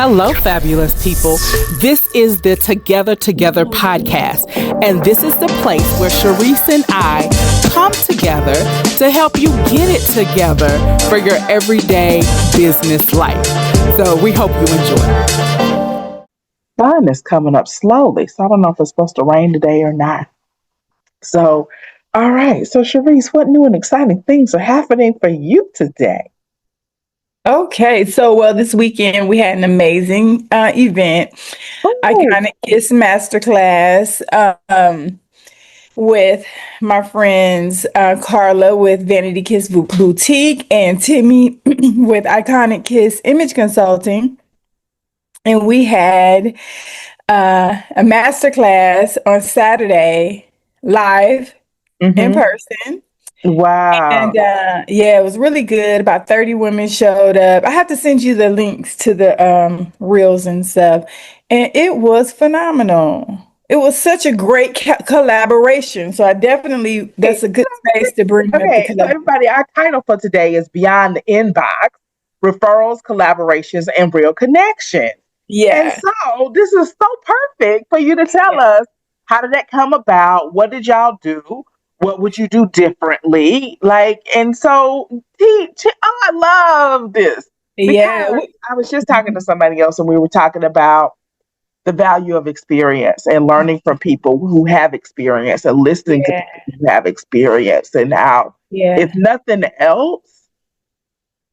Hello, fabulous people. This is the Together podcast, and this is the place where Sharice and I come together to help you get it together for your everyday business life. So we hope you enjoy. Sun is coming up slowly, so I don't know if it's supposed to rain today or not. So, all right. So, Sharice, what new and exciting things are happening for you today? Okay, so this weekend we had an amazing event, Iconic Kiss Masterclass, with my friends Carla with Vanity Kiss Boutique and Timmy with Iconic Kiss Image Consulting. And we had a masterclass on Saturday live in person. Wow. And it was really good. About 30 women showed up. I have to send you the links to the reels and stuff. And it was phenomenal. It was such a great collaboration. So that's a good space to bring up the Okay, so collaboration. everybody, our title for today is Beyond the Inbox, Referrals, Collaborations, and Real Connections. Yeah. And so this is so perfect for you to tell us, how did that come about? What did y'all do? What would you do differently? I love this. Because I was just talking to somebody else and we were talking about the value of experience and learning from people who have experience and listening to people who have experience, and how, if nothing else,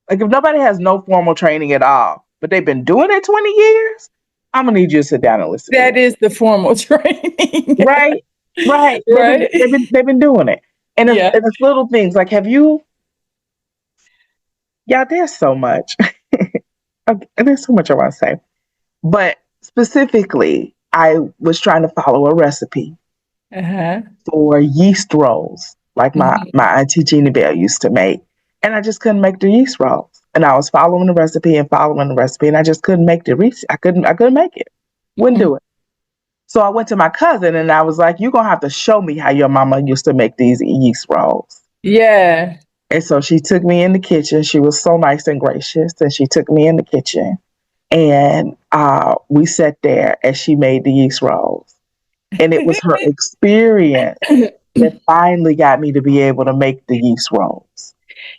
like if nobody has no formal training at all, but they've been doing it 20 years, I'm going to need you to sit down and listen. That is the formal training. Right. They've been doing it. And it's little things like, there's so much. There's so much I want to say. But specifically, I was trying to follow a recipe for yeast rolls, like my auntie Jeannie Bell used to make. And I just couldn't make the yeast rolls. And I was following the recipe, and I just couldn't make I couldn't make it. Wouldn't do it. So I went to my cousin and I was like, you're going to have to show me how your mama used to make these yeast rolls. Yeah. And so she took me in the kitchen. She was so nice and gracious. And she took me in the kitchen and we sat there as she made the yeast rolls. And it was her experience that finally got me to be able to make the yeast rolls.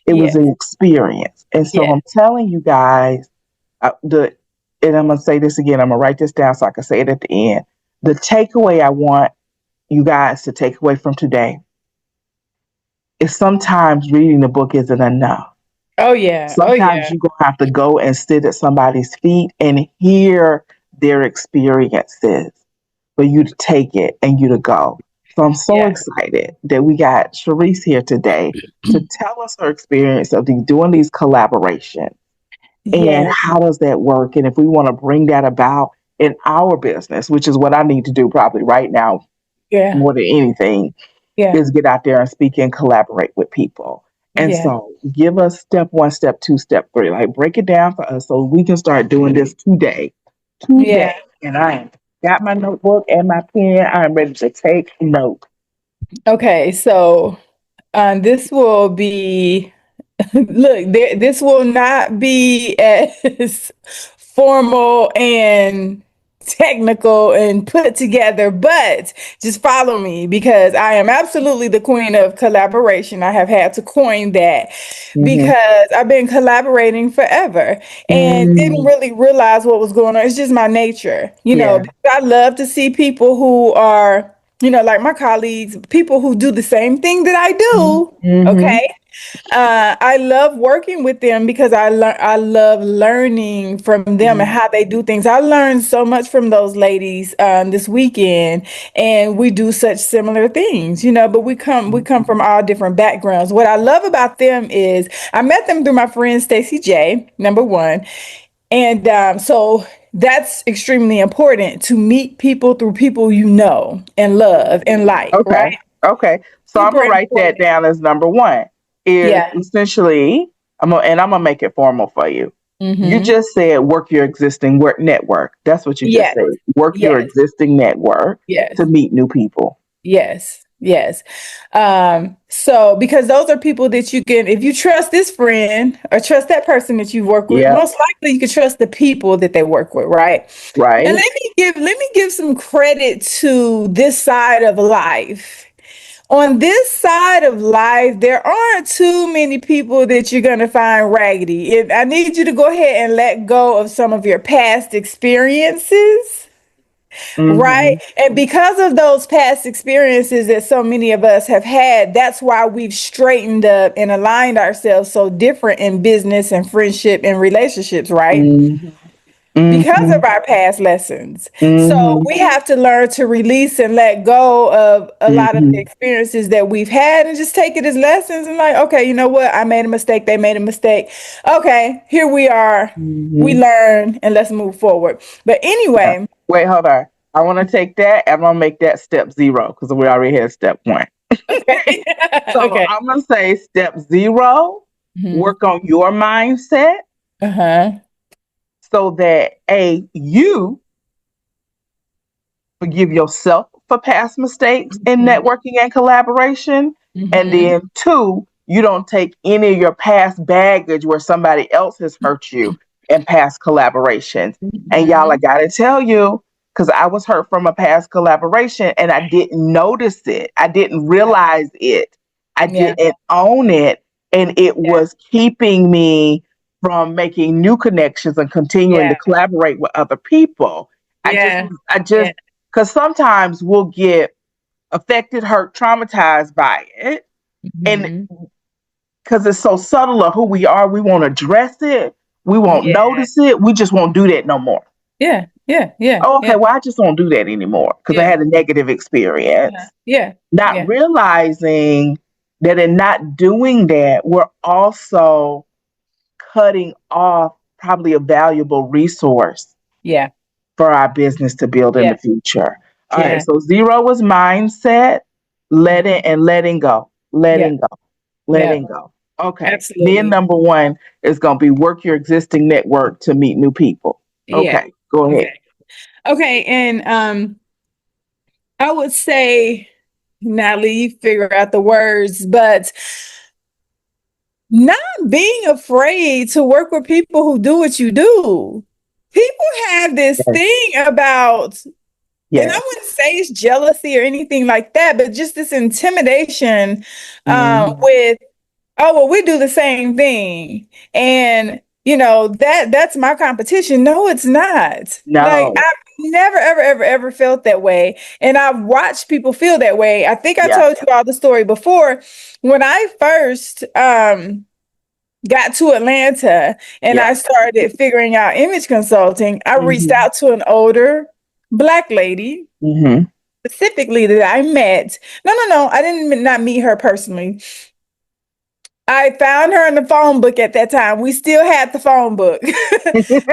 It was an experience. And so I'm telling you guys, and I'm going to say this again. I'm going to write this down so I can say it at the end. The takeaway I want you guys to take away from today is sometimes reading the book isn't enough. Oh, yeah. Sometimes you're going to have to go and sit at somebody's feet and hear their experiences for you to take it and you to go. So I'm so excited that we got Sharice here today to tell us her experience of doing these collaborations. And how does that work? And if we want to bring that about in our business, which is what I need to do probably right now, more than anything, is get out there and speak and collaborate with people. And so give us step 1, step 2, step 3, like break it down for us so we can start doing this today. And I got my notebook and my pen. I'm ready to take notes. Okay, so this will be... Look, this will not be as formal and technical and put together, but just follow me because I am absolutely the queen of collaboration. I have had to coin that because I've been collaborating forever and didn't really realize what was going on. It's just my nature, you know. I love to see people who are, like my colleagues, people who do the same thing that I do. Okay. I love working with them because I love learning from them and how they do things. I learned so much from those ladies this weekend, and we do such similar things, but we come from all different backgrounds. What I love about them is I met them through my friend Stacy J, number one. And so that's extremely important, to meet people through people you know and love and like, right? Okay. So I'm going to write that down as number 1. Essentially, I'm gonna make it formal for you. You just said work your existing network. That's what you just said. Work your existing network to meet new people. Yes. Yes. So because those are people that you can, if you trust this friend or trust that person that you work with, Yeah. most likely you can trust the people that they work with, right? And Right. let me give some credit to this side of life. On this side of life, there aren't too many people that you're going to find raggedy. I need you to go ahead and let go of some of your past experiences. Right. Mm-hmm. And because of those past experiences that so many of us have had, that's why we've straightened up and aligned ourselves so different in business and friendship and relationships, right? Mm-hmm. Because Mm-hmm. of our past lessons. So Mm-hmm. we have to learn to release and let go of a lot of the Mm-hmm. experiences that we've had and just take it as lessons and like, okay, you know what? I made a mistake. They made a mistake. Okay, here we are. We Mm-hmm. learn and let's move forward. But Yeah. anyway, Wait, hold on. I want to take that and I'm gonna make that step 0 because we already had step 1. okay. So Okay. I'm gonna say step 0, Mhm. work on your mindset Uh-huh. so that you forgive yourself for past mistakes in Mhm. networking and collaboration. And Mhm. then 2, you don't take any of your past baggage where somebody else has hurt you in past collaborations. And y'all, I Mhm. gotta tell you, because I was hurt from a past collaboration and I didn't notice it. I didn't realize it. I Yeah. didn't own it. And it Yeah. was keeping me from making new connections and continuing to Yeah. collaborate with other people. Yeah. I Yeah. just, because sometimes we'll get affected, hurt, traumatized by it. And Mhm. because it's so subtle of who we are, we won't address it. We won't Yeah. notice it. We just won't do that no more. Yeah. Yeah. Yeah. Oh, Yeah. okay, well, I just won't do that anymore because I Yeah. had a negative experience. Yeah. Not Yeah. realizing that in not doing that, we're also cutting off probably a valuable resource Yeah. for our business to build in Yeah. the future. All right, Yeah. so 0 was mindset, letting go, Yeah. Yeah. letting go. Okay, then Absolutely. number 1 is going to be work your existing network to meet new people. Yeah. Okay, go ahead. Okay. Okay. And I would say, Natalie, you figure out the words, but not being afraid to work with people who do what you do. People have this Yes, thing about, and I yes. wouldn't say it's jealousy or anything like that, but just this intimidation Mhm. with, oh, well, we do the same thing. And that's my competition. No, it's not. Like No, I've never, ever, ever, ever felt that way. And I've watched people feel that way. I think I yeah, told you all the story before. When I first got to Atlanta and yeah. I started figuring out image consulting, I reached Hmm. out to an older Black lady Hmm. specifically that I met. No, I didn't not meet her personally. I found her in the phone book at that time. We still had the phone book.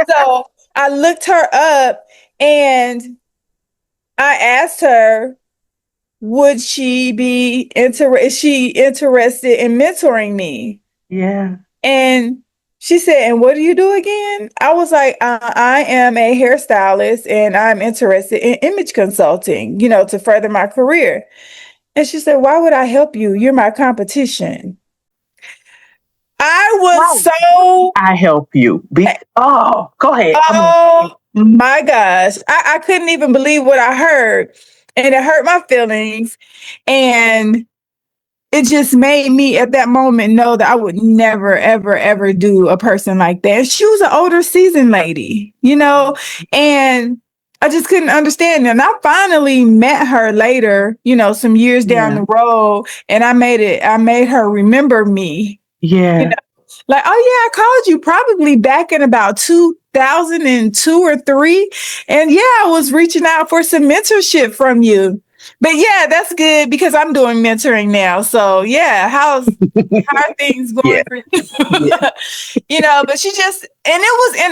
So I looked her up and I asked her, would she be is she interested in mentoring me? Yeah. And she said, and what do you do again? I was like, I am a hairstylist and I'm interested in image consulting, to further my career. And she said, why would I help you? You're my competition. I was How would so, I help you? Oh, go ahead. oh my gosh. I couldn't even believe what I heard. And it hurt my feelings. And it just made me at that moment know that I would never, ever, ever do a person like that. And she was an older seasoned lady, and I just couldn't understand. And I finally met her later, some years down Yeah. the road, and I made her remember me. You know, Yeah. like, oh yeah, I called you probably back in about 2002 or 3. And yeah, I was reaching out for some mentorship from you. But yeah, that's good because I'm doing mentoring now. So yeah, how are things Yeah. going for you? Yeah. But she just, and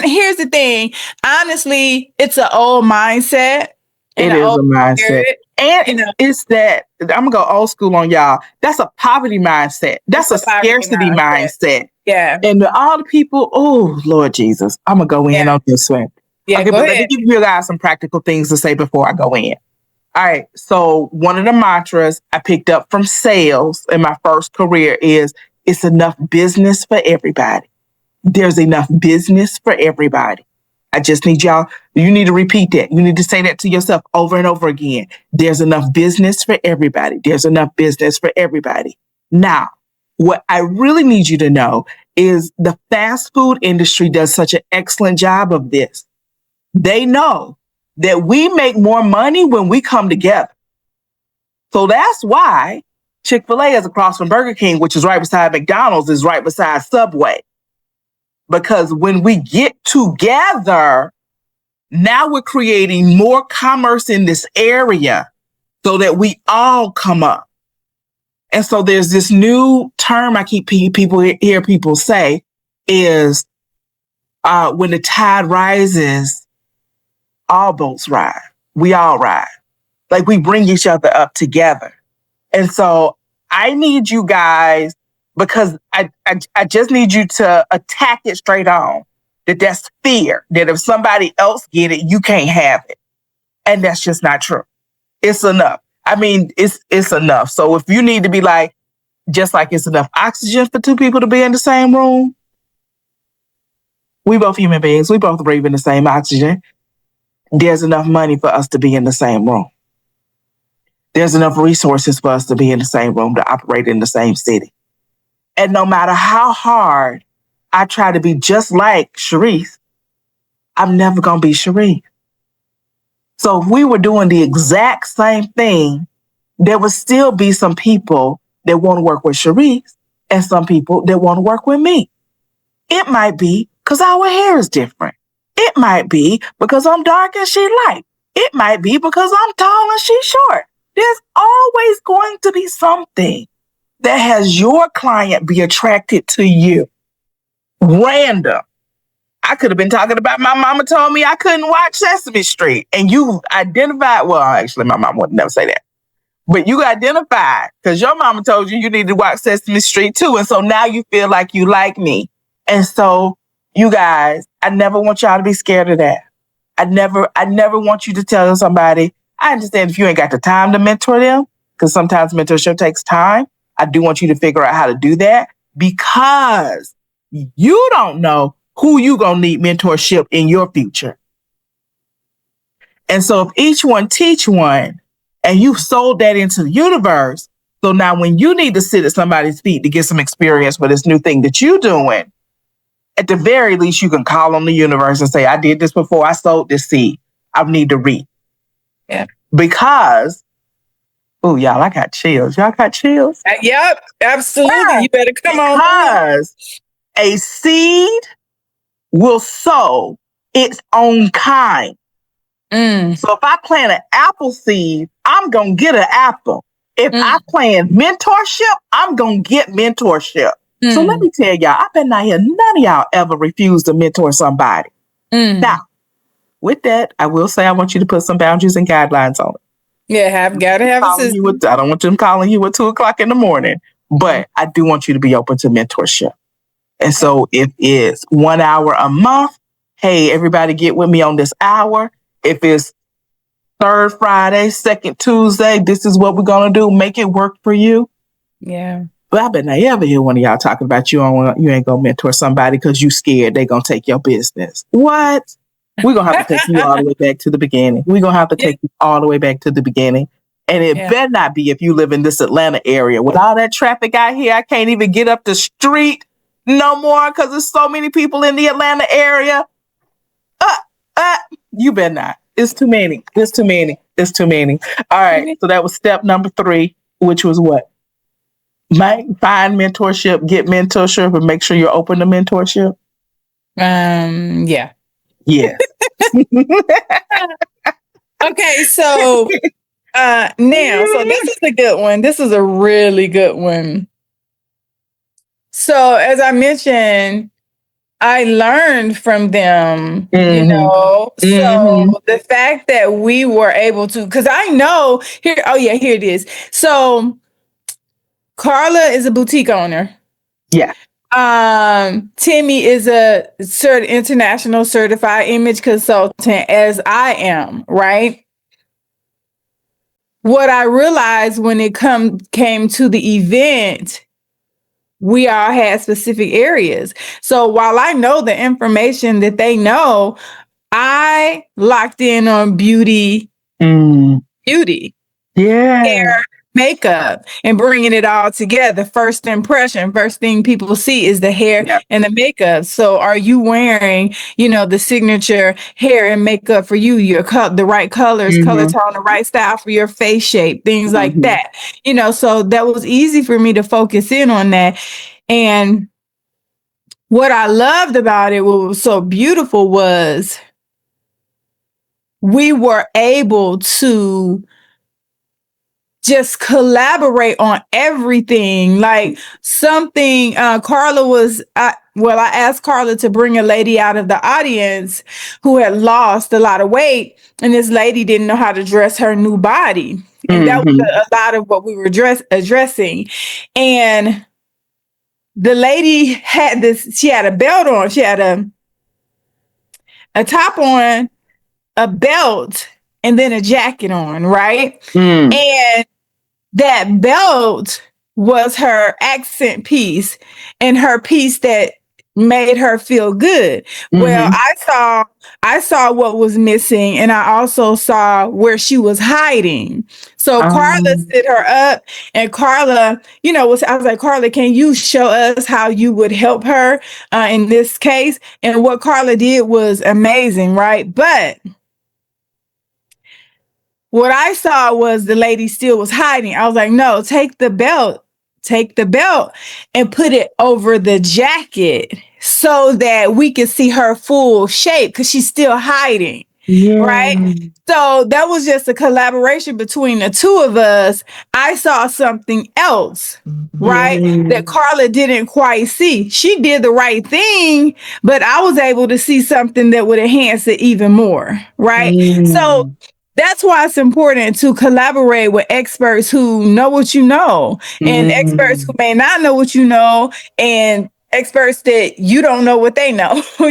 here's the thing. Honestly, it's an old mindset and It an is old a mindset. spirit. And You know, it's that I'm gonna go old school on y'all. That's a poverty mindset. it's That's a a poverty scarcity mindset. mindset. Yeah. And all the people, oh Lord Jesus, I'm gonna go Yeah. in on this one. Yeah. Okay, Go but let me ahead. give you guys some practical things to say before I go in. All right. So one of the mantras I picked up from sales in my first career is it's enough business for everybody. There's enough business for everybody. I just need you need to repeat that. You need to say that to yourself over and over again. There's enough business for everybody. There's enough business for everybody. Now, what I really need you to know is the fast food industry does such an excellent job of this. They know that we make more money when we come together. So that's why Chick-fil-A is across from Burger King, which is right beside McDonald's, is right beside Subway. Because when we get together, now we're creating more commerce in this area so that we all come up. And so there's this new term I keep hear people say is when the tide rises, all boats rise. We all rise. Like we bring each other up together. And so I need you guys, because I just need you to attack it straight on. That's fear. That if somebody else get it, you can't have it. And that's just not true. It's enough. I mean, it's enough. So if you need to be like, just like it's enough oxygen for two people to be in the same room, we both human beings. We both breathe in the same oxygen. There's enough money for us to be in the same room. There's enough resources for us to be in the same room, to operate in the same city. And no matter how hard I try to be just like Sharice, I'm never going to be Sharice. So if we were doing the exact same thing, there would still be some people that want to work with Sharice and some people that want to work with me. It might be because our hair is different. It might be because I'm dark and she light. It might be because I'm tall and she's short. There's always going to be something that has your client be attracted to you. Random. I could have been talking about my mama told me I couldn't watch Sesame Street. And you identified, well, actually, my mom would never say that. But you identified because your mama told you need to watch Sesame Street too. And so now you feel like you like me. And so you guys, I never want y'all to be scared of that. I never want you to tell somebody, I understand if you ain't got the time to mentor them, because sometimes mentorship takes time. I do want you to figure out how to do that because you don't know who you gonna need mentorship in your future. And so if each one teach one and you've sold that into the universe, so now when you need to sit at somebody's feet to get some experience with this new thing that you're doing, at the very least, you can call on the universe and say, I did this before, I sowed this seed. I need to reap. Yeah. Because, oh, y'all, I got chills. Y'all got chills? Yep, absolutely. Yeah. You better come on. Because a seed will sow its own kind. So if I plant an apple seed, I'm going to get an apple. If I plant mentorship, I'm going to get mentorship. So let me tell y'all, I bet not hear none of y'all ever refuse to mentor somebody. Now, with that, I will say I want you to put some boundaries and guidelines on it. Yeah, gotta have a system. I don't want them calling you at 2:00 in the morning, but I do want you to be open to mentorship. And so if it's 1 hour a month, hey, everybody get with me on this hour. If it's third Friday, second Tuesday, this is what we're going to do. Make it work for you. Yeah. But I bet not ever hear one of y'all talking about you ain't going to mentor somebody because you scared they going to take your business. What? We're going to have to take you all the way back to the beginning. We're going to have to take you all the way back to the beginning. And it better not be if you live in this Atlanta area. With all that traffic out here, I can't even get up the street no more because there's so many people in the Atlanta area. You better not. It's too many. It's too many. It's too many. All right. So that was step number 3, which was what? Find mentorship, get mentorship, and make sure you're open to mentorship. Yeah. Yes. Okay, so now, so this is a good one. This is a really good one. So as I mentioned, I learned from them, you know. So the fact that we were able to, because I know here it is. So Carla is a boutique owner. Yeah. Timmy is a international certified image consultant, as I am, right? what I realized when it came to the event, we all had specific areas. So while I know the information that they know, I locked in on beauty, Yeah. hair, makeup, and bringing it all together. First impression, first thing people see is the hair and the makeup. So are you wearing, the signature hair and makeup for you, the right colors, color tone, the right style for your face shape, things like that. So that was easy for me to focus in on that. And what I loved about it, what was so beautiful, was we were able to just collaborate on everything. Like something, I asked Carla to bring a lady out of the audience who had lost a lot of weight, and this lady didn't know how to dress her new body. And that was a lot of what we were addressing. And the lady had she had a belt on, she had a top on, a belt, and then a jacket on, right? And that belt was her accent piece and her piece that made her feel good. Well, I saw what was missing, and I also saw where she was hiding. So Carla stood her up, and Carla, I was like, Carla, can you show us how you would help her in this case? And what Carla did was amazing, right? But what I saw was the lady still was hiding. I was like, no, take the belt and put it over the jacket so that we can see her full shape, because she's still hiding. Right? So that was just a collaboration between the two of us. I saw something else, right? That Carla didn't quite see. She did the right thing, but I was able to see something that would enhance it even more, right? So that's why it's important to collaborate with experts who know what you know, and experts who may not know what you know, and experts that you don't know what they know. So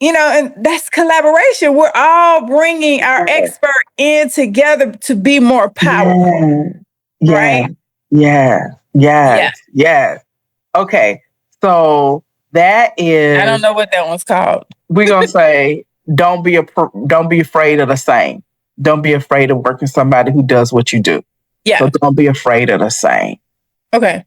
and that's collaboration. We're all bringing our expert in together to be more powerful. Right? Yes. Okay. So that is, I don't know what that one's called. We're going to say, don't be afraid of the same. Don't be afraid of working with somebody who does what you do. Yeah. So don't be afraid of the same. Okay.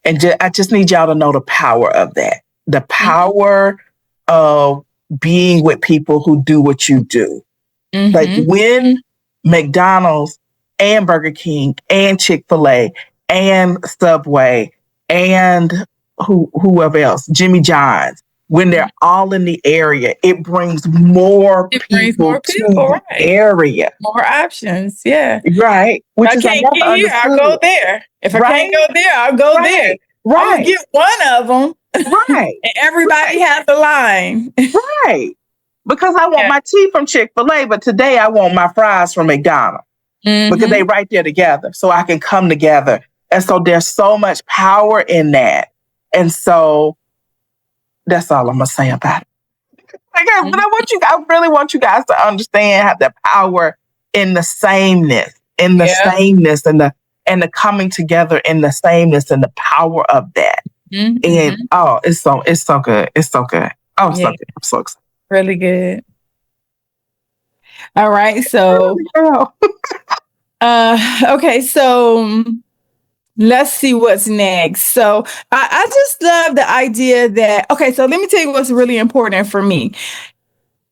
And I just need y'all to know the power of that. The power of being with people who do what you do. Like when McDonald's and Burger King and Chick-fil-A and Subway and whoever else, Jimmy John's, when they're all in the area, it brings more people to the area. More options, yeah. Right. Which I can't get here, I'll go there. If I can't go there, I'll go there. I'm going to get one of them. Right. And everybody has a line. Right. Because I want my tea from Chick-fil-A, but today I want my fries from McDonald's. Because they right there together. So I can come together. And so there's so much power in that. And so that's all I'm going to say about it. But I really want you guys to understand how the power in the sameness, and the coming together in the sameness, and the power of that. And it's so good. It's so good. Oh, so good. I'm so excited. Really good. All right. So, okay. So let's see what's next. So I just love the idea that, okay, so let me tell you what's really important for me.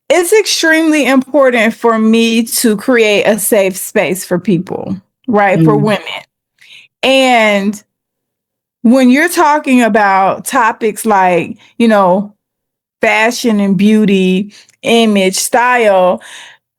It's extremely important for me to create a safe space for people, right? For women. And when you're talking about topics like, fashion and beauty, image, style,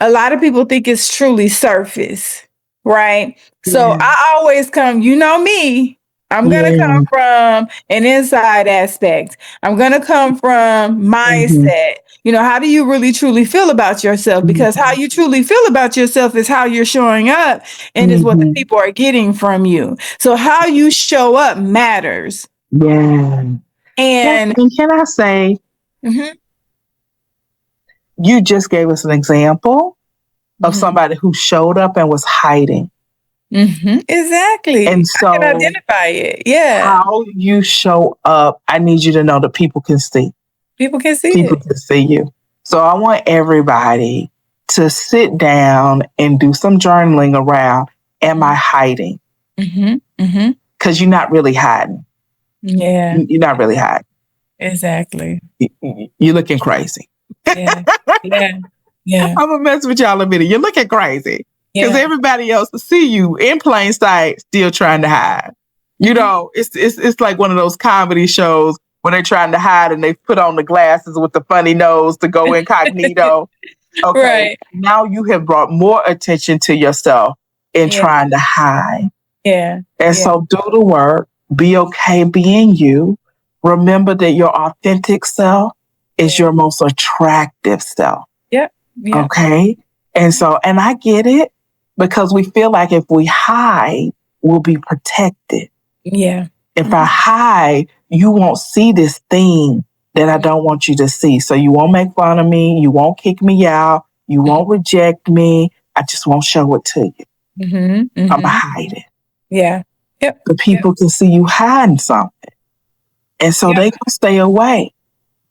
a lot of people think it's truly surface, right? So I always come, me, I'm going to come from an inside aspect. I'm going to come from mindset. How do you really truly feel about yourself? Because how you truly feel about yourself is how you're showing up, and is what the people are getting from you. So how you show up matters. Yeah. And can I say, you just gave us an example of somebody who showed up and was hiding. Exactly. And I can identify it. Yeah. How you show up, I need you to know that people can see. People can see People it. can see you. So I want everybody to sit down and do some journaling around, am I hiding? Because you're not really hiding. Yeah. You're not really hiding. Exactly. You're looking crazy. Yeah. Yeah. I'm going to mess with y'all a minute. You're looking crazy. Because everybody else will see you in plain sight, still trying to hide. You know, it's like one of those comedy shows when they're trying to hide and they put on the glasses with the funny nose to go incognito. Okay. Right. Now you have brought more attention to yourself in trying to hide. Yeah. And so do the work. Be okay being you. Remember that your authentic self is your most attractive self. Yep. Okay. And so, and I get it, because we feel like if we hide, we'll be protected. Yeah. If I hide, you won't see this thing that I don't want you to see. So you won't make fun of me. You won't kick me out. You won't reject me. I just won't show it to you. I'm going to hide it. Yeah. Yep. The people can see you hiding something. And so they can stay away,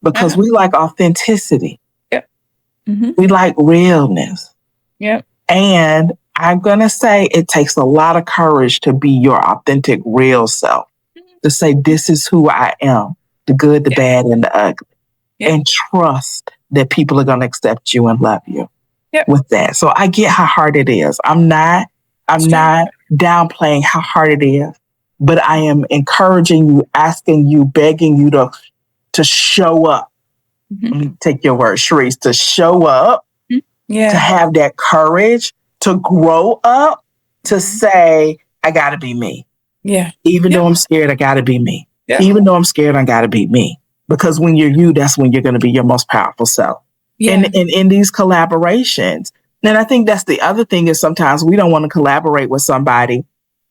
because we like authenticity. Yep. We like realness. Yep. And I'm going to say it takes a lot of courage to be your authentic, real self. To say, this is who I am, the good, the bad, and the ugly. And trust that people are going to accept you and love you with that. So I get how hard it is. I'm not downplaying how hard it is, but I am encouraging you, asking you, begging you to show up. Let me take your word, Sharice, to show up, to have that courage, to grow up, to say, I got to be me. Yeah. Even though I'm scared, I got to be me. Yeah. Even though I'm scared, I got to be me. Because when you're you, that's when you're going to be your most powerful self. Yeah. And in these collaborations, and I think that's the other thing, is sometimes we don't want to collaborate with somebody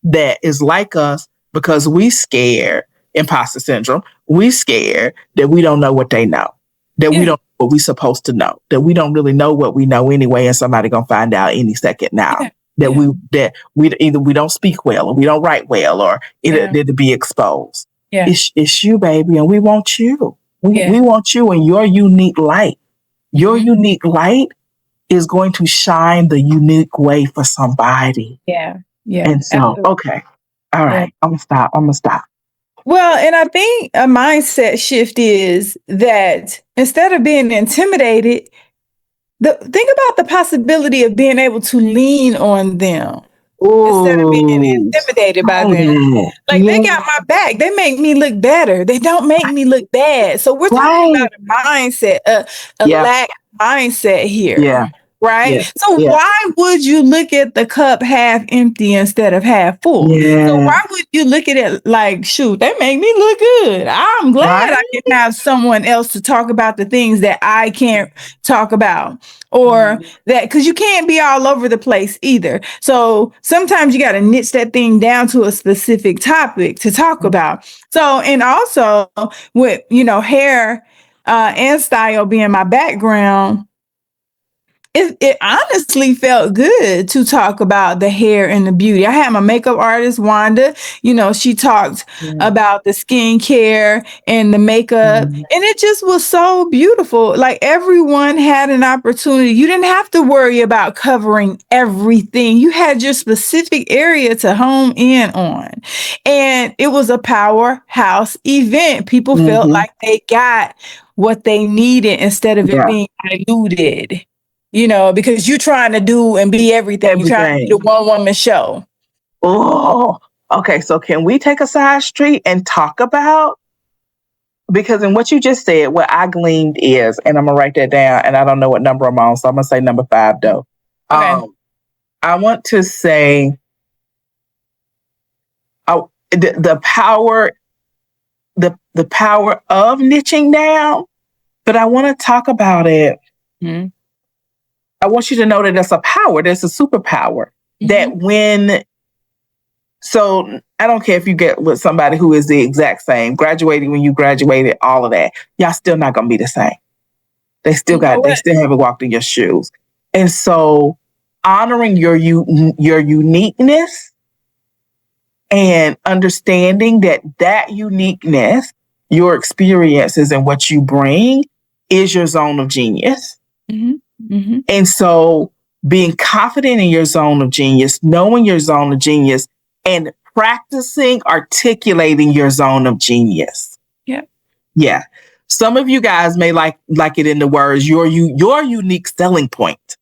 that is like us because we scared, imposter syndrome. We scared that we don't know what they know, that we don't know what we supposed to know, that we don't really know what we know anyway, and somebody going to find out any second now. That we either we don't speak well, or we don't write well, or it'll be exposed. Yeah. It's you, baby, and we want you. We want you in your unique light. Your unique light is going to shine the unique way for somebody. Yeah. Yeah. And so, okay. All right. I'm gonna stop. Well, and I think a mindset shift is that instead of being intimidated, think about the possibility of being able to lean on them. Instead of being intimidated by them. Like, they got my back. They make me look better. They don't make me look bad. So we're talking about a mindset, a lack mindset here. Yeah. Right? Yeah. So why would you look at the cup half empty instead of half full? Yeah. So why would you look at it like, shoot, they make me look good. I'm glad I can have someone else to talk about the things that I can't talk about. Or that, because you can't be all over the place either. So sometimes you got to niche that thing down to a specific topic to talk about. So, and also with, hair and style being my background, it honestly felt good to talk about the hair and the beauty. I had my makeup artist, Wanda, she talked about the skincare and the makeup, and it just was so beautiful. Like, everyone had an opportunity. You didn't have to worry about covering everything. You had your specific area to home in on. And it was a powerhouse event. People felt like they got what they needed instead of it being diluted. Because you're trying to do and be everything. You're trying to be the one-woman show. Oh, okay. So can we take a side street and talk about, because in what you just said, what I gleaned is, and I'm going to write that down, and I don't know what number I'm on, so I'm going to say number 5, though. Okay. I want to say the power of niching down, but I want to talk about it. I want you to know that there's a power, there's a superpower that so I don't care if you get with somebody who is the exact same, graduating when you graduated, all of that, y'all still not going to be the same. They still haven't walked in your shoes. And so honoring your uniqueness and understanding that uniqueness, your experiences and what you bring is your zone of genius. Mm-hmm. Mm-hmm. And so being confident in your zone of genius, knowing your zone of genius, and practicing articulating your zone of genius. Yeah. Yeah. Some of you guys may like it in the words, your unique selling point.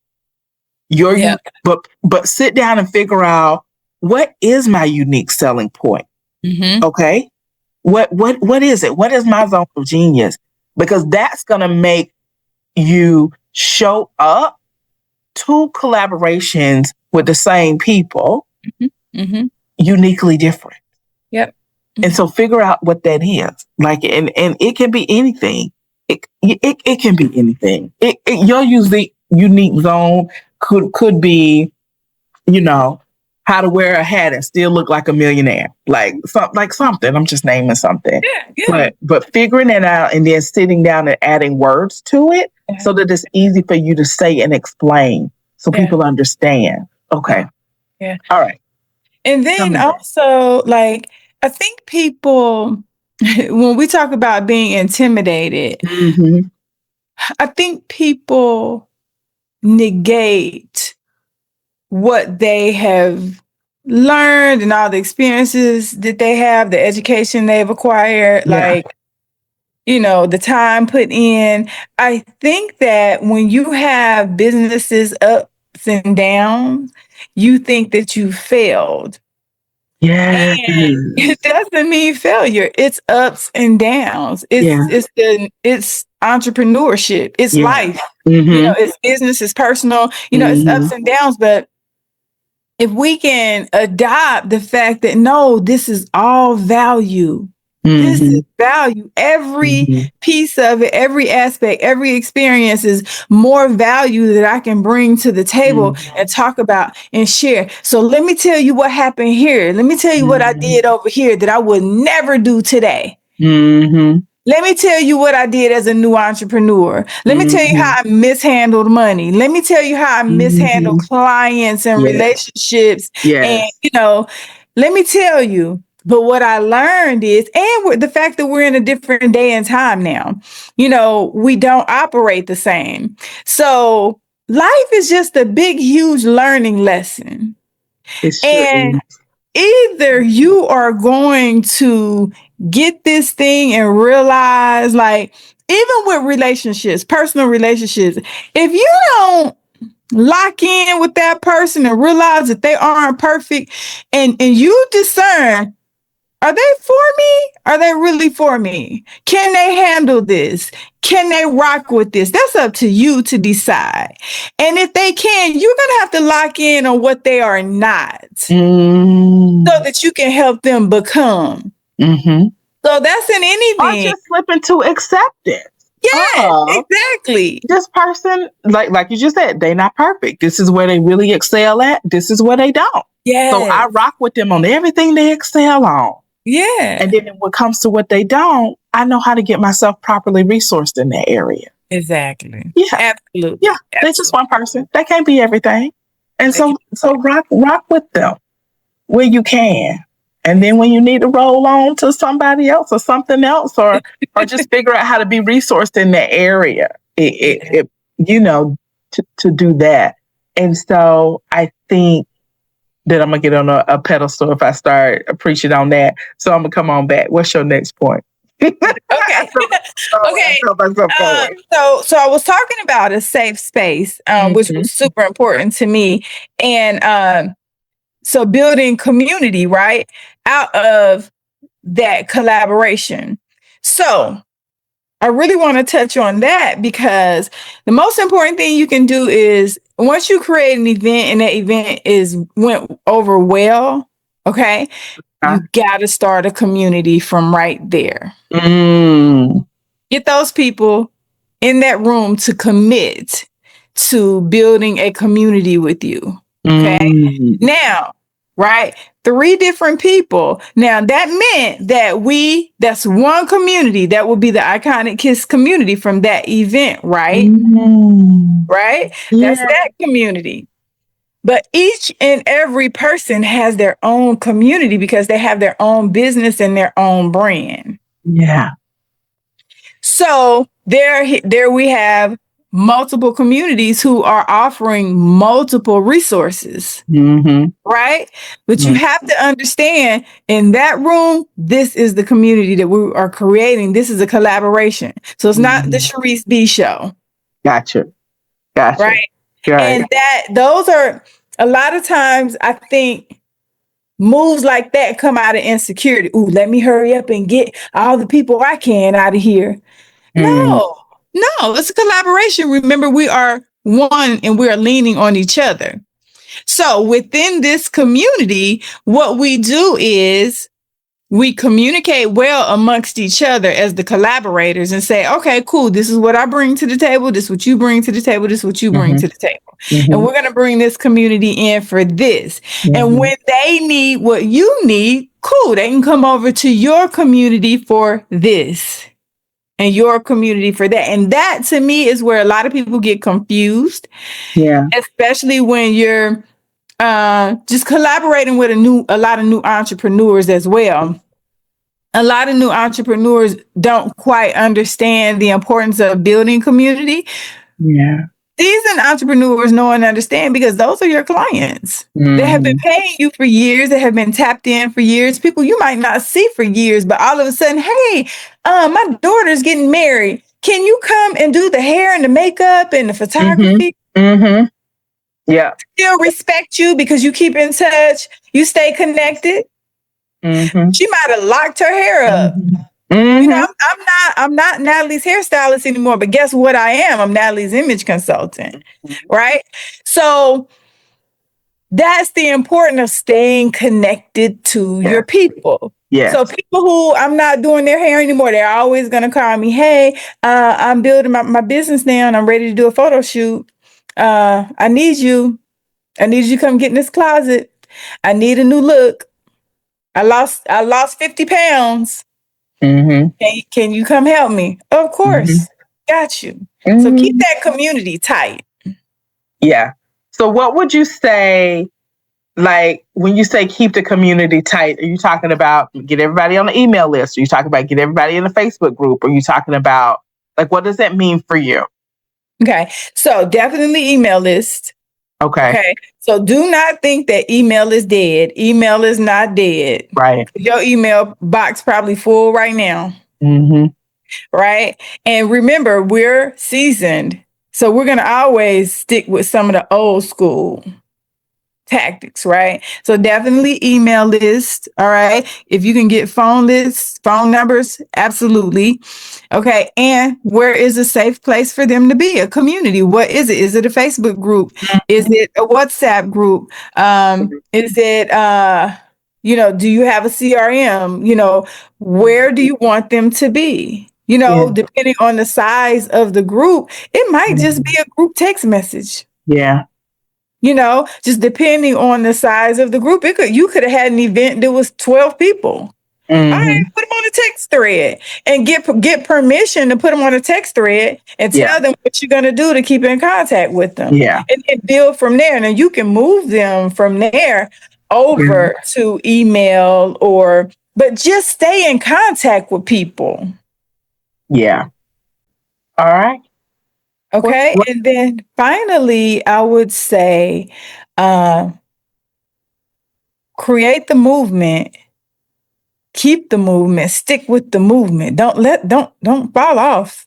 But sit down and figure out, what is my unique selling point? Mm-hmm. Okay. What is it? What is my zone of genius? Because that's going to make you show up to collaborations with the same people uniquely different. Yep. And so figure out what that is. Like, and it can be anything. It can be anything. Your unique zone could be, how to wear a hat and still look like a millionaire. Like something. I'm just naming something. Yeah. But figuring it out and then sitting down and adding words to it so that it's easy for you to say and explain so people understand. Okay. Yeah. All right. And then also, like, I think people, when we talk about being intimidated, I think people negate what they have learned and all the experiences that they have, the education they've acquired, like, the time put in. I think that when you have businesses ups and downs, you think that you failed. Yeah. And it doesn't mean failure. It's ups and downs. It's entrepreneurship. It's life. It's business, it's personal, it's ups and downs. But if we can adopt the fact that, no, this is all value. This is value. Every piece of it, every aspect, every experience is more value that I can bring to the table and talk about and share. So let me tell you what happened here. Let me tell you what I did over here that I would never do today. Let me tell you what I did as a new entrepreneur. Let me tell you how I mishandled money. Let me tell you how I mishandled clients and relationships. And, let me tell you. But what I learned is, and the fact that we're in a different day and time now, we don't operate the same. So life is just a big, huge learning lesson. And either you are going to get this thing and realize, like, even with relationships, personal relationships, if you don't lock in with that person and realize that they aren't perfect, and you discern, are they for me? Are they really for me? Can they handle this? Can they rock with this? That's up to you to decide. And if they can, you're going to have to lock in on what they are not so that you can help them become. So that's in anything. Or just slip into acceptance. Yeah, exactly. This person, like you just said, they're not perfect. This is where they really excel at. This is where they don't. Yeah. So I rock with them on everything they excel on. Yeah. And then when it comes to what they don't, I know how to get myself properly resourced in that area. Exactly. Yeah. Absolutely. Yeah. They're just one person. They can't be everything. And so rock with them where you can. And then when you need to roll on to somebody else or something else, or just figure out how to be resourced in that area, to do that. And so I think that I'm going to get on a pedestal if I start preaching on that. So I'm going to come on back. What's your next point? Okay. Okay. So I was talking about a safe space, which was super important to me. And so building community, right, out of that collaboration. So I really want to touch on that, because the most important thing you can do is, once you create an event and that event went over well, okay, you got to start a community from right there. Get those people in that room to commit to building a community with you. Okay. Now, right? 3 different people. Now that meant that that's one community. That will be the Iconic Kiss community from that event, right? Right? That's Yeah. that community. But each and every person has their own community because they have their own business and their own brand. Yeah. So there we have multiple communities who are offering multiple resources, right? But you have to understand, in that room, this is the community that we are creating. This is a collaboration. So it's not the Sharice B show. Gotcha. Right. And those are a lot of times, I think, moves like that come out of insecurity. Ooh, let me hurry up and get all the people I can out of here. No, it's a collaboration. Remember, we are one and we are leaning on each other. So within this community, what we do is we communicate well amongst each other as the collaborators and say, okay, cool. This is what I bring to the table. This is what you bring to the table. This is what you bring to the table. And we're going to bring this community in for this. And when they need what you need, cool. They can come over to your community for this and your community for that. And that, to me, is where a lot of people get confused. Yeah. Especially when you're just collaborating with a lot of new entrepreneurs as well. A lot of new entrepreneurs don't quite understand the importance of building community. Yeah. These entrepreneurs know and understand because those are your clients. They have been paying you for years. They have been tapped in for years. People you might not see for years, but all of a sudden, hey, my daughter's getting married. Can you come and do the hair and the makeup and the photography? Yeah. Still respect you because you keep in touch. You stay connected. She might have locked her hair up. You know, I'm not Natalie's hairstylist anymore, but guess what I am? I'm Natalie's image consultant, right? So that's the importance of staying connected to your people. Yeah. So people who I'm not doing their hair anymore, they're always going to call me, hey, I'm building my business now and I'm ready to do a photo shoot. I need you to come get in this closet. I need a new look. I lost 50 pounds. Can you come help me? Of course. Got you. So keep that community tight. Yeah. So what would you say, like, when you say keep the community tight, are you talking about get everybody on the email list? Are you talking about get everybody in the Facebook group? Are you talking about, like, what does that mean for you? Okay. So definitely email list. Okay. So do not think that email is dead. Email is not dead. Right. Your email box probably full right now. Right. And remember, we're seasoned. So we're going to always stick with some of the old school tactics, right? So definitely email list. All right. If you can get phone lists, phone numbers, absolutely. Okay. And where is a safe place for them to be? A community. What is it? Is it a Facebook group? Is it a WhatsApp group? Is it, do you have a CRM? Where do you want them to be? Depending on the size of the group, it might just be a group text message. Yeah. Just depending on the size of the group, you could have had an event that was 12 people. All right, put them on a text thread and get permission to put them on a text thread and tell them what you're going to do to keep in contact with them. Yeah. And build from there. And you can move them from there over to email but just stay in contact with people. Yeah. All right. Okay. And then finally, I would say, create the movement, keep the movement, stick with the movement. Don't fall off.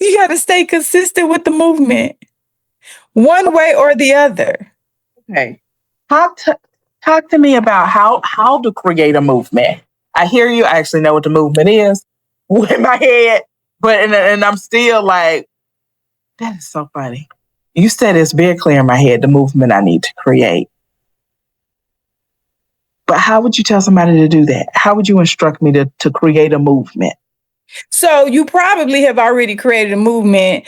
You got to stay consistent with the movement, one way or the other. Okay. Talk to me about how to create a movement. I hear you. I actually know what the movement is in my head, but and I'm still like, that is so funny. You said it's very clear in my head, the movement I need to create. But how would you tell somebody to do that? How would you instruct me to create a movement? So you probably have already created a movement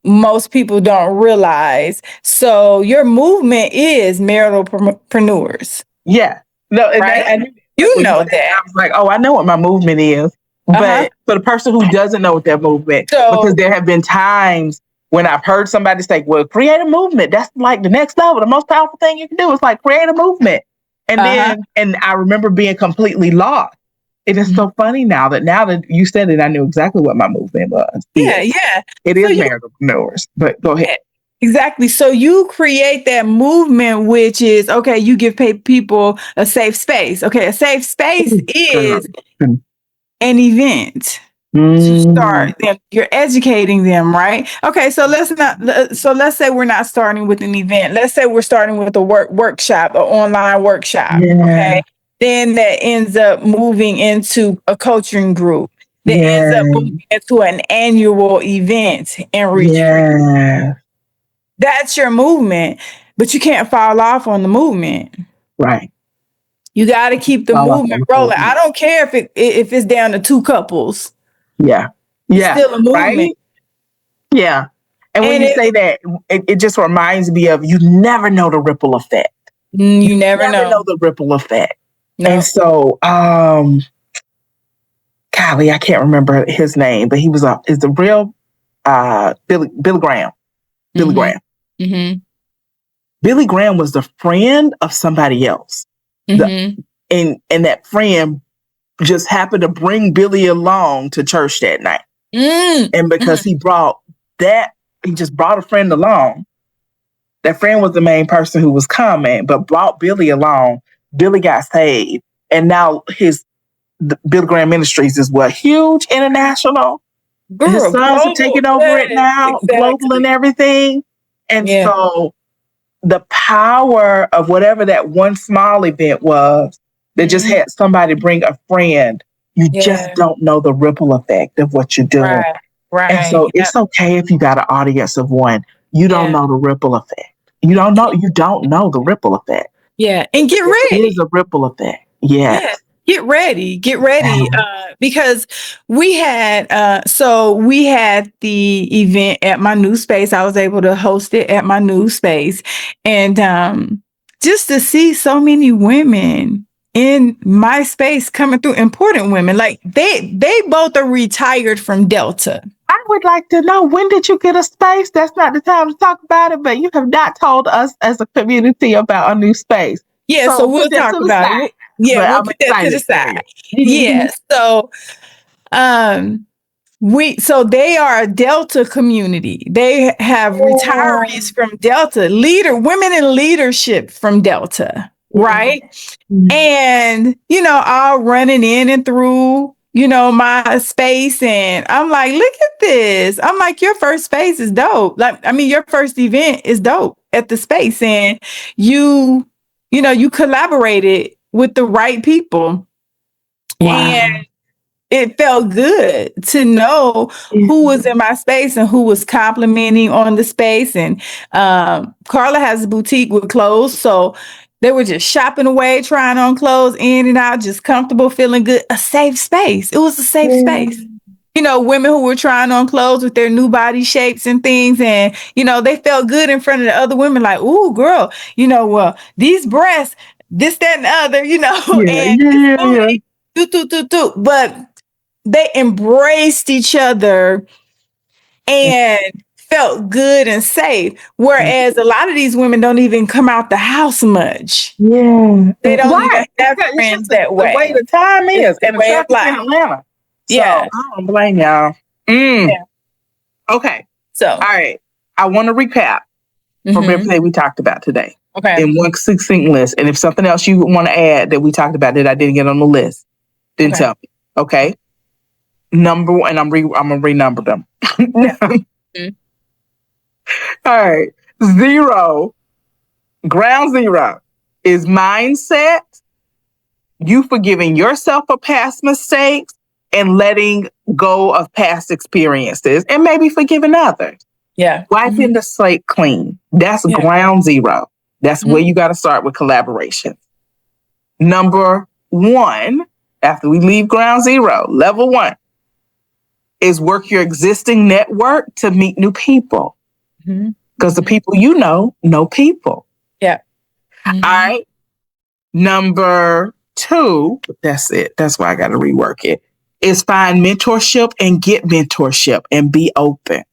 most people don't realize. So your movement is maritalpreneurs. Yeah. No, and right? I knew You when know said that. I was like, oh, I know what my movement is. But for the person who doesn't know what their movement, because there have been times when I've heard somebody say, well, create a movement. That's like the next level. The most powerful thing you can do is like create a movement. And then, and I remember being completely lost. It is so funny now that you said it, I knew exactly what my movement was. Yeah. It is maritalpreneurs, but go ahead. Exactly. So you create that movement, which is, okay, you give people a safe space. Okay, a safe space is an event to start them. You're educating them, right? Okay, so let's say we're not starting with an event. Let's say we're starting with a workshop, an online workshop. Yeah. Okay. Then that ends up moving into a coaching group. That ends up moving into an annual event and retreat. Yeah. That's your movement, but you can't fall off on the movement. Right. You got to keep the movement rolling. I don't care if it's down to 2 couples. Yeah. Yeah. It's still a movement. Right? Yeah. And when you say that, it just reminds me of you never know the ripple effect. You never know the ripple effect. No. And so, golly, I can't remember his name, but he was is the real Billy Graham. Billy Graham. Mm-hmm. Billy Graham was the friend of somebody else. And that friend just happened to bring Billy along to church that night. And because he just brought a friend along. That friend was the main person who was coming, but brought Billy along. Billy got saved. And now the Billy Graham Ministries is huge international. Girl, his sons are taking over it now, global and everything. And so the power of whatever that one small event was that just had somebody bring a friend, you just don't know the ripple effect of what you're doing. Right. And so it's okay if you got an audience of one. You don't know the ripple effect. You don't know the ripple effect. Yeah. And get ready. It is a ripple effect. Yes. Yeah. Get ready. Because we had the event at my new space. I was able to host it at my new space. And just to see so many women in my space coming through, important women, like they both are retired from Delta. I would like to know, when did you get a space? That's not the time to talk about it, but you have not told us as a community about a new space. Yeah, so we'll talk about it. Yeah, we'll put that to the side. Yeah. So so they are a Delta community. They have retirees from Delta, women in leadership from Delta, right? And, all running in and through, my space. And I'm like, look at this. I'm like, your first space is dope. Your first event is dope at the space. And you collaborated with the right people. Wow. And it felt good to know who was in my space and who was complimenting on the space. And Carla has a boutique with clothes. So they were just shopping away, trying on clothes in and out, just comfortable, feeling good. A safe space. It was a safe space. Women who were trying on clothes with their new body shapes and things. And, they felt good in front of the other women, like, ooh, girl, well, these breasts, this, that, and the other, But they embraced each other and felt good and safe. Whereas a lot of these women don't even come out the house much. Yeah. They don't even have friends that way. The way the time is. And the traffic in Atlanta. So, I don't blame y'all. Yeah. Okay. So, all right. I want to recap from everything we talked about today. Okay. In one succinct list. And if something else you want to add that we talked about that I didn't get on the list, then tell me. Okay. Number one, and I'm going to renumber them. All right. Ground zero is mindset, you forgiving yourself for past mistakes and letting go of past experiences and maybe forgiving others. Yeah. Wiping the slate clean. That's ground zero. That's where you got to start with collaboration. Number one, after we leave ground zero, level one, is work your existing network to meet new people. Because the people know people. Yeah. All right. Number 2, that's it. That's why I got to rework it, is find mentorship and get mentorship and be open.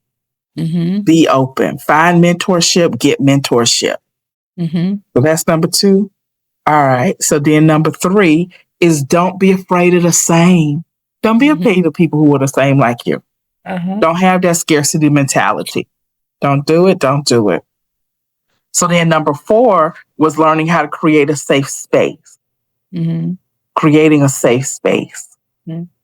Be open. Find mentorship, get mentorship. So that's number 2. All right. So then number 3 is don't be afraid of the same. Don't be afraid of people who are the same like you. Don't have that scarcity mentality. Don't do it. Don't do it. So then number 4 was learning how to create a safe space. Creating a safe space.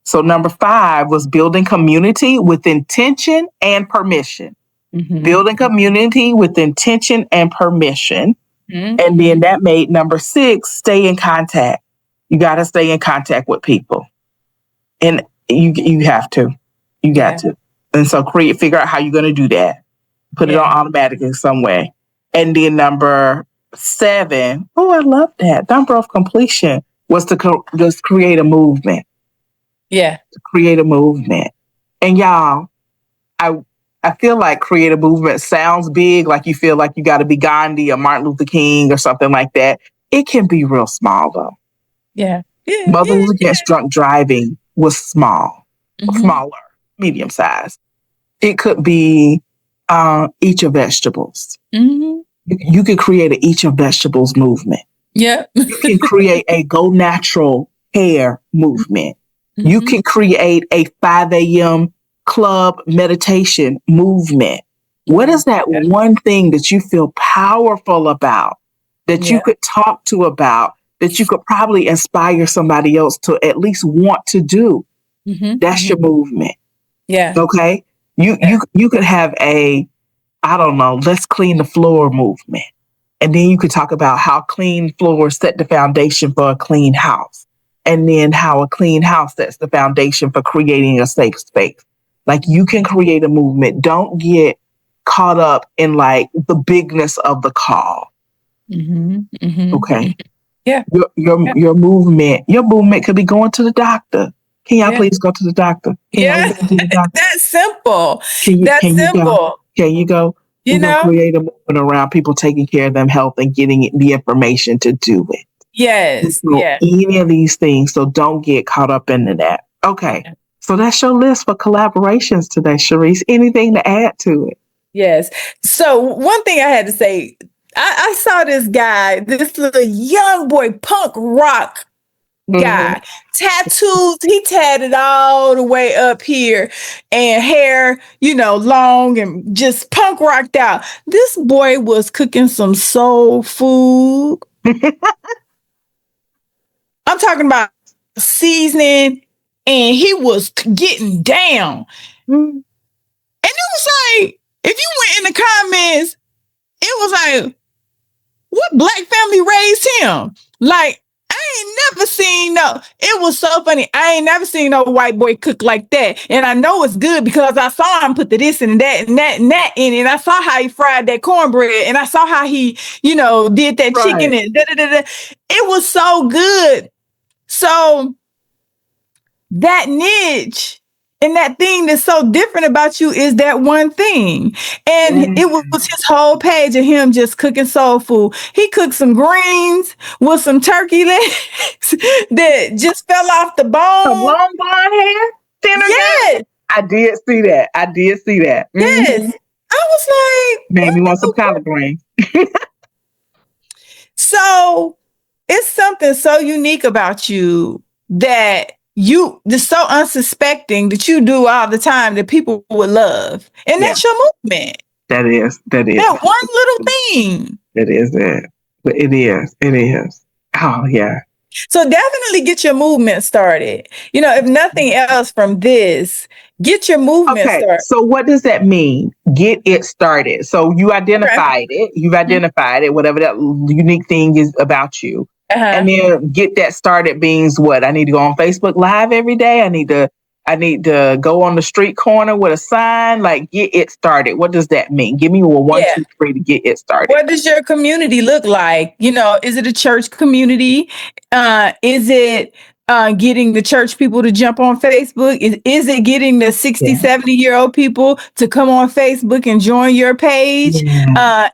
So number 5 was building community with intention and permission. Building community with intention and permission. And then that made number 6, stay in contact. You got to stay in contact with people. And you have to. You got to. And so figure out how you're going to do that. Put it on automatic in some way. And then number 7, I love that. Number of completion was to just create a movement. Yeah. To create a movement. And y'all, I feel like create a movement sounds big, like you feel like you got to be Gandhi or Martin Luther King or something like that. It can be real small, though. Yeah. Mothers Against Drunk Driving was small, smaller, medium size. It could be eat your vegetables. You could create an eat your vegetables movement. Yeah. You can create a go natural hair movement. You can create a 5 a.m. club meditation movement. What is that one thing that you feel powerful about, that you could talk to about, that you could probably inspire somebody else to at least want to do? That's your movement. Yeah. Okay. You could have let's clean the floor movement. And then you could talk about how clean floors set the foundation for a clean house. And then how a clean house sets the foundation for creating a safe space. Like, you can create a movement. Don't get caught up in like the bigness of the call. Okay. Yeah. Your movement could be going to the doctor. Can y'all please go to the doctor? Can y'all go to the doctor? That's simple. That's simple. Can you go? You know, create a movement around people taking care of their health and getting the information to do it. Yes. Any of these things. So don't get caught up into that. Okay. So that's your list for collaborations today, Sharice. Anything to add to it? Yes. So one thing I had to say, I saw this guy, this little young boy, punk rock guy, tattoos. He tatted all the way up here and hair, long and just punk rocked out. This boy was cooking some soul food. I'm talking about seasoning, and he was getting down. And it was like, if you went in the comments, it was like, what black family raised him? Like, I ain't never seen it was so funny. I ain't never seen no white boy cook like that. And I know it's good because I saw him put the this and that and that and that in it. And I saw how he fried that cornbread, and I saw how he, did that chicken and da-da-da-da. It was so good. So that niche and that thing that's so different about you is that one thing. And it was his whole page of him just cooking soul food. He cooked some greens with some turkey legs that just fell off the bone. Some long blonde hair? Yes. I did see that. Yes. I was like, made me want some collard greens. So it's something so unique about you that you just so unsuspecting that you do all the time that people would love. And that's your movement. That is. That one little thing. That is it. But it is. Oh, yeah. So definitely get your movement started. If nothing else from this, get your movement started. So what does that mean? Get it started. So you identified it. You've identified it, whatever that unique thing is about you. And then get that started means what? I need to go on Facebook Live every day. I need to go on the street corner with a sign. Like, get it started. What does that mean? Give me a 1, 2, 3 to get it started. What does your community look like? Is it a church community? Is it getting the church people to jump on Facebook? Is it getting the 60, 70-year-old people to come on Facebook and join your page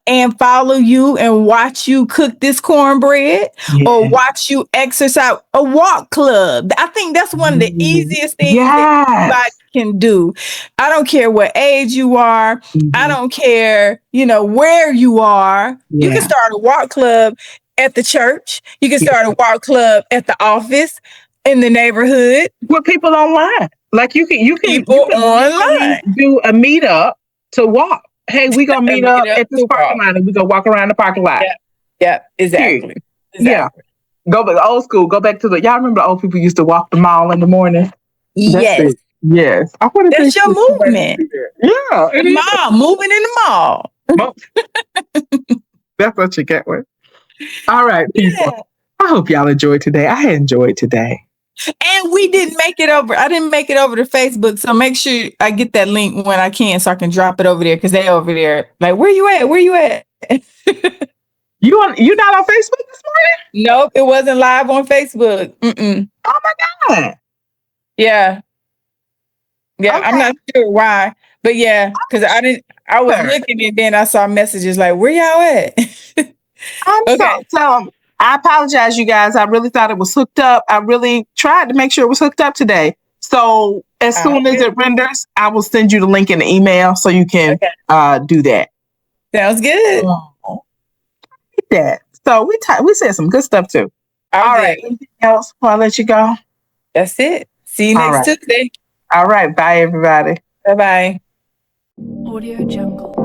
and follow you and watch you cook this cornbread or watch you exercise? A walk club. I think that's one of the easiest things that anybody can do. I don't care what age you are. I don't care, where you are. You can start a walk club at the church. You can start a walk club at the office, in the neighborhood. With people online. Like you can online do a meetup to walk. Hey, we gonna meet up at this parking lot and we gonna walk around the parking lot. Yeah, exactly. Yeah. Go back old school. Go back to y'all remember the old people used to walk the mall in the morning? Yes. Yes. That's your movement. Yeah. Moving in the mall. That's what you get with. All right, people. I hope y'all enjoyed today. I enjoyed today. And we didn't make it over. I didn't make it over to Facebook. So make sure I get that link when I can so I can drop it over there because they over there. Like, where you at? Where you at? You not on Facebook this morning? Nope, it wasn't live on Facebook. Mm-mm. Oh my God. Yeah. Yeah, okay. I'm not sure why. But yeah, because I was looking and then I saw messages like, where y'all at? So I apologize, you guys. I really thought it was hooked up. I really tried to make sure it was hooked up today. So as soon as it renders, I will send you the link in the email so you can do that. Sounds good. So we said some good stuff too. All right. Anything else before I let you go? That's it. See you next Tuesday. All right. Bye, everybody. Bye-bye. Audio Jungle.